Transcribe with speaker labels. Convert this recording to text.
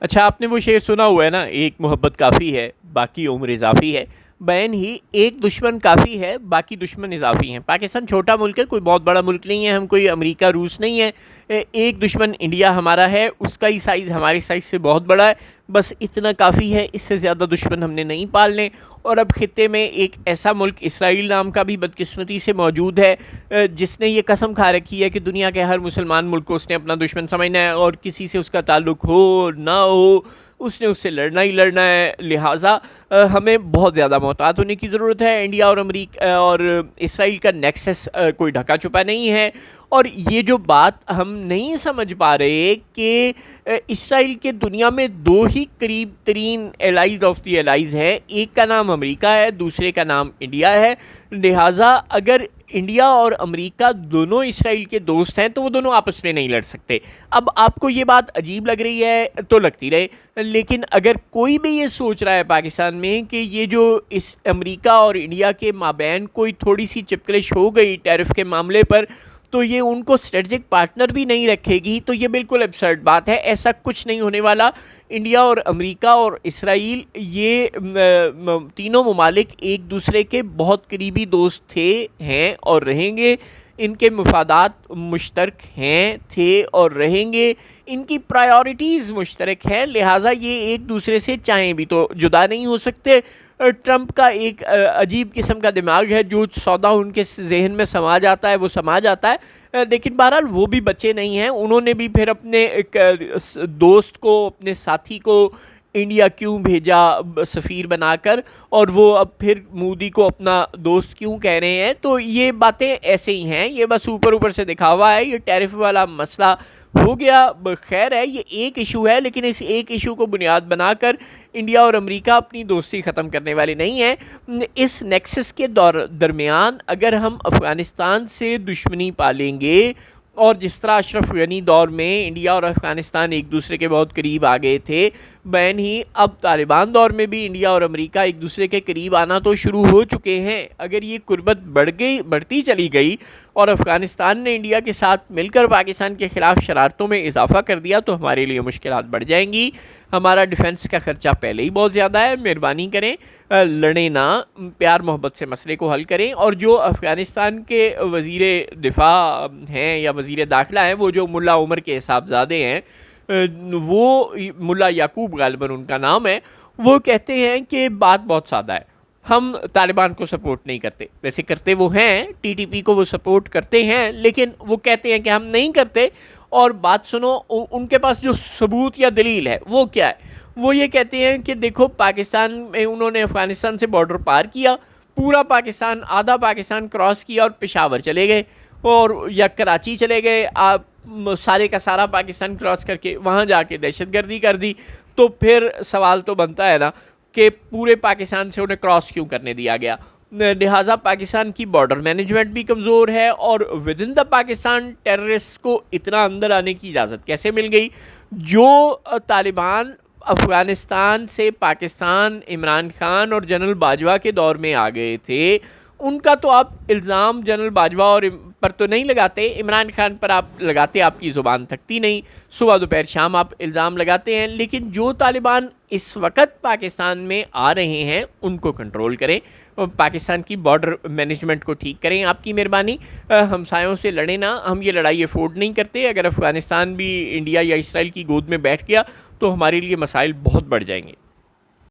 Speaker 1: اچھا، آپ نے وہ شعر سنا ہوا ہے نا، ایک محبت کافی ہے باقی عمر اضافی ہے. بین ہی ایک دشمن کافی ہے باقی دشمن اضافی ہیں. پاکستان چھوٹا ملک ہے، کوئی بہت بڑا ملک نہیں ہے، ہم کوئی امریکہ روس نہیں ہے. ایک دشمن انڈیا ہمارا ہے، اس کا ہی سائز ہمارے سائز سے بہت بڑا ہے. بس اتنا کافی ہے، اس سے زیادہ دشمن ہم نے نہیں پالنے. اور اب خطے میں ایک ایسا ملک اسرائیل نام کا بھی بدقسمتی سے موجود ہے، جس نے یہ قسم کھا رکھی ہے کہ دنیا کے ہر مسلمان ملک کو اس نے اپنا دشمن سمجھنا ہے، اور کسی سے اس کا تعلق ہو نہ ہو اس نے اس سے لڑنا ہی لڑنا ہے. لہٰذا ہمیں بہت زیادہ محتاط ہونے کی ضرورت ہے. انڈیا اور امریکہ اور اسرائیل کا نیکسس کوئی ڈھکا چھپا نہیں ہے. اور یہ جو بات ہم نہیں سمجھ پا رہے کہ اسرائیل کے دنیا میں دو ہی قریب ترین الائز آف دی الائز ہیں، ایک کا نام امریکہ ہے، دوسرے کا نام انڈیا ہے. لہٰذا اگر انڈیا اور امریکہ دونوں اسرائیل کے دوست ہیں تو وہ دونوں آپس میں نہیں لڑ سکتے. اب آپ کو یہ بات عجیب لگ رہی ہے تو لگتی رہے، لیکن اگر کوئی بھی یہ سوچ رہا ہے پاکستان میں کہ یہ جو اس امریکہ اور انڈیا کے مابین کوئی تھوڑی سی چپکلش ہو گئی ٹیرف کے معاملے پر تو یہ ان کو اسٹریٹجک پارٹنر بھی نہیں رکھے گی، تو یہ بالکل ابسرڈ بات ہے. ایسا کچھ نہیں ہونے والا. انڈیا اور امریکہ اور اسرائیل یہ تینوں ممالک ایک دوسرے کے بہت قریبی دوست تھے، ہیں اور رہیں گے. ان کے مفادات مشترک ہیں، تھے اور رہیں گے. ان کی پرائیورٹیز مشترک ہیں، لہٰذا یہ ایک دوسرے سے چاہیں بھی تو جدا نہیں ہو سکتے. ٹرمپ کا ایک عجیب قسم کا دماغ ہے، جو سودا ان کے ذہن میں سما جاتا ہے وہ سما جاتا ہے. لیکن بہرحال وہ بھی بچے نہیں ہیں. انہوں نے بھی پھر اپنے ایک دوست کو، اپنے ساتھی کو انڈیا کیوں بھیجا سفیر بنا کر، اور وہ اب پھر مودی کو اپنا دوست کیوں کہہ رہے ہیں. تو یہ باتیں ایسے ہی ہیں، یہ بس اوپر اوپر سے دکھاوا ہے. یہ ٹیرف والا مسئلہ ہو گیا، خیر ہے، یہ ایک ایشو ہے، لیکن اس ایک ایشو کو بنیاد بنا کر انڈیا اور امریکہ اپنی دوستی ختم کرنے والے نہیں ہیں. اس نیکسس کے درمیان اگر ہم افغانستان سے دشمنی پالیں گے، اور جس طرح اشرف غنی دور میں انڈیا اور افغانستان ایک دوسرے کے بہت قریب آ گئے تھے، بین ہی اب طالبان دور میں بھی انڈیا اور امریکہ ایک دوسرے کے قریب آنا تو شروع ہو چکے ہیں. اگر یہ قربت بڑھتی چلی گئی اور افغانستان نے انڈیا کے ساتھ مل کر پاکستان کے خلاف شرارتوں میں اضافہ کر دیا تو ہمارے لیے مشکلات بڑھ جائیں گی. ہمارا ڈیفنس کا خرچہ پہلے ہی بہت زیادہ ہے. مہربانی کریں، لڑیں نہ، پیار محبت سے مسئلے کو حل کریں. اور جو افغانستان کے وزیر دفاع ہیں یا وزیر داخلہ ہیں، وہ جو ملا عمر کے صاحبزادے ہیں، وہ ملا یعقوب غالباً ان کا نام ہے، وہ کہتے ہیں کہ بات بہت سادہ ہے. ہم طالبان کو سپورٹ نہیں کرتے. ویسے کرتے وہ ہیں، ٹی ٹی پی کو وہ سپورٹ کرتے ہیں، لیکن وہ کہتے ہیں کہ ہم نہیں کرتے. اور بات سنو، ان کے پاس جو ثبوت یا دلیل ہے وہ کیا ہے. وہ یہ کہتے ہیں کہ دیکھو، پاکستان میں انہوں نے افغانستان سے بارڈر پار کیا، پورا پاکستان، آدھا پاکستان کراس کیا اور پشاور چلے گئے، اور یا کراچی چلے گئے. آپ سارے کا سارا پاکستان کراس کر کے وہاں جا کے دہشت گردی کر دی. تو پھر سوال تو بنتا ہے نا کہ پورے پاکستان سے انہیں کراس کیوں کرنے دیا گیا. لہٰذا پاکستان کی بارڈر مینجمنٹ بھی کمزور ہے، اور with in the Pakistan terrorist کو اتنا اندر آنے کی اجازت کیسے مل گئی. جو طالبان افغانستان سے پاکستان عمران خان اور جنرل باجوہ کے دور میں آ گئے تھے، ان کا تو آپ الزام جنرل باجوہ اور پر تو نہیں لگاتے، عمران خان پر آپ لگاتے، آپ کی زبان تھکتی نہیں، صبح دوپہر شام آپ الزام لگاتے ہیں. لیکن جو طالبان اس وقت پاکستان میں آ رہے ہیں ان کو کنٹرول کریں، پاکستان کی بارڈر مینجمنٹ کو ٹھیک کریں. آپ کی مہربانی. ہمسایوں سے لڑیں نہ، ہم یہ لڑائی افورڈ نہیں کرتے. اگر افغانستان بھی انڈیا یا اسرائیل کی گود میں بیٹھ گیا تو ہمارے لیے مسائل بہت بڑھ جائیں گے.